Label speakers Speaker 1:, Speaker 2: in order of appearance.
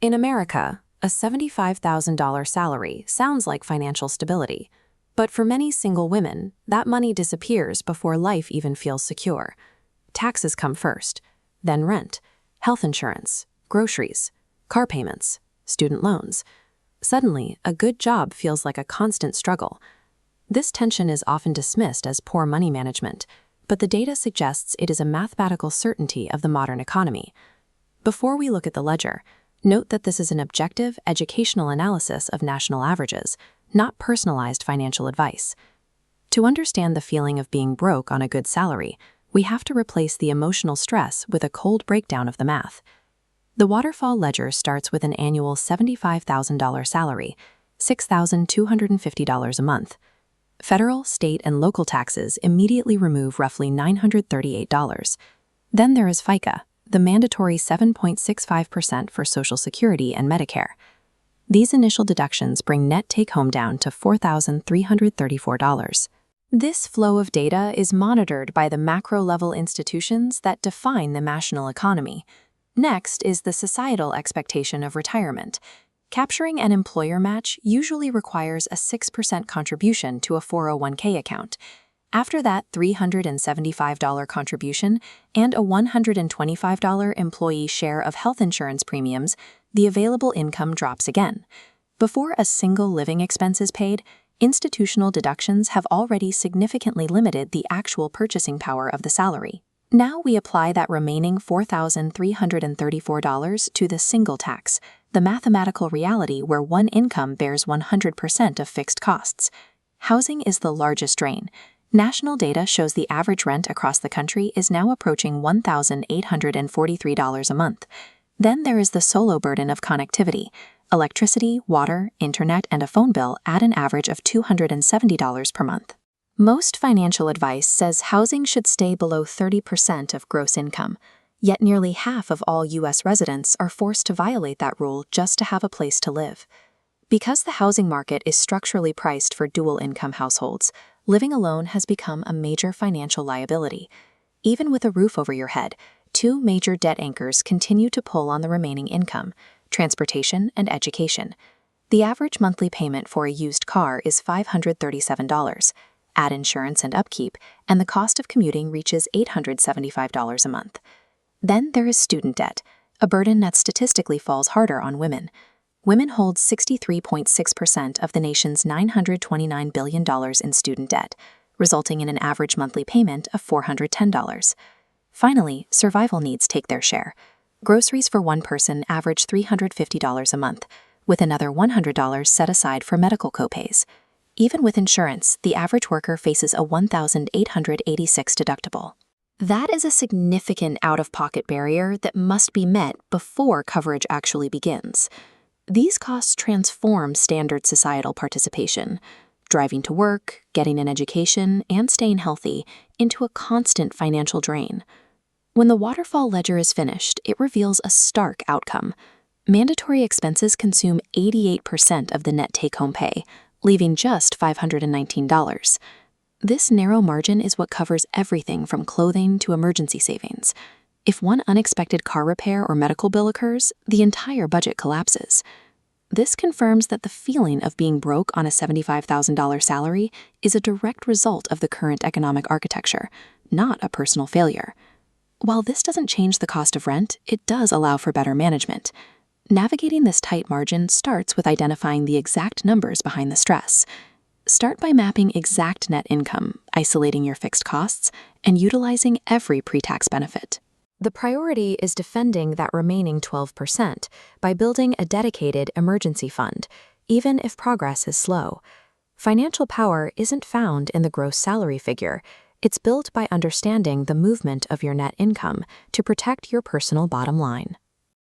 Speaker 1: In America, a $75,000 salary sounds like financial stability, but for many single women, that money disappears before life even feels secure. Taxes come first, then rent, health insurance, groceries, car payments, student loans. Suddenly, a good job feels like a constant struggle. This tension is often dismissed as poor money management, but the data suggests it is a mathematical certainty of the modern economy. Before we look at the ledger, note that this is an objective, educational analysis of national averages, not personalized financial advice. To understand the feeling of being broke on a good salary, we have to replace the emotional stress with a cold breakdown of the math. The waterfall ledger starts with an annual $75,000 salary, $6,250 a month. Federal, state, and local taxes immediately remove roughly $938. Then there is FICA, the mandatory 7.65% for Social Security and Medicare. These initial deductions bring net take-home down to $4,334. This flow of data is monitored by the macro-level institutions that define the national economy. Next is the societal expectation of retirement. Capturing an employer match usually requires a 6% contribution to a 401k account. After that $375 contribution and a $125 employee share of health insurance premiums, the available income drops again. Before a single living expense is paid, institutional deductions have already significantly limited the actual purchasing power of the salary. Now we apply that remaining $4,334 to the single tax, the mathematical reality where one income bears 100% of fixed costs. Housing is the largest drain. National data shows the average rent across the country is now approaching $1,843 a month. Then there is the solo burden of connectivity. Electricity, water, internet, and a phone bill add an average of $270 per month. Most financial advice says housing should stay below 30% of gross income, yet nearly half of all U.S. residents are forced to violate that rule just to have a place to live. Because the housing market is structurally priced for dual-income households, living alone has become a major financial liability. Even with a roof over your head, two major debt anchors continue to pull on the remaining income: transportation and education. The average monthly payment for a used car is $537. Add insurance and upkeep, and the cost of commuting reaches $875 a month. Then there is student debt, a burden that statistically falls harder on women. Women hold 63.6% of the nation's $929 billion in student debt, resulting in an average monthly payment of $410. Finally, survival needs take their share. Groceries for one person average $350 a month, with another $100 set aside for medical copays. Even with insurance, the average worker faces a $1,886 deductible. That is a significant out-of-pocket barrier that must be met before coverage actually begins. These costs transform standard societal participation, driving to work, getting an education, and staying healthy, into a constant financial drain. When the waterfall ledger is finished, it reveals a stark outcome. Mandatory expenses consume 88% of the net take-home pay, leaving just $519. This narrow margin is what covers everything from clothing to emergency savings. If one unexpected car repair or medical bill occurs, the entire budget collapses. This confirms that the feeling of being broke on a $75,000 salary is a direct result of the current economic architecture, not a personal failure. While this doesn't change the cost of rent, it does allow for better management. Navigating this tight margin starts with identifying the exact numbers behind the stress. Start by mapping exact net income, isolating your fixed costs, and utilizing every pre-tax benefit. The priority is defending that remaining 12% by building a dedicated emergency fund, even if progress is slow. Financial power isn't found in the gross salary figure. It's built by understanding the movement of your net income to protect your personal bottom line.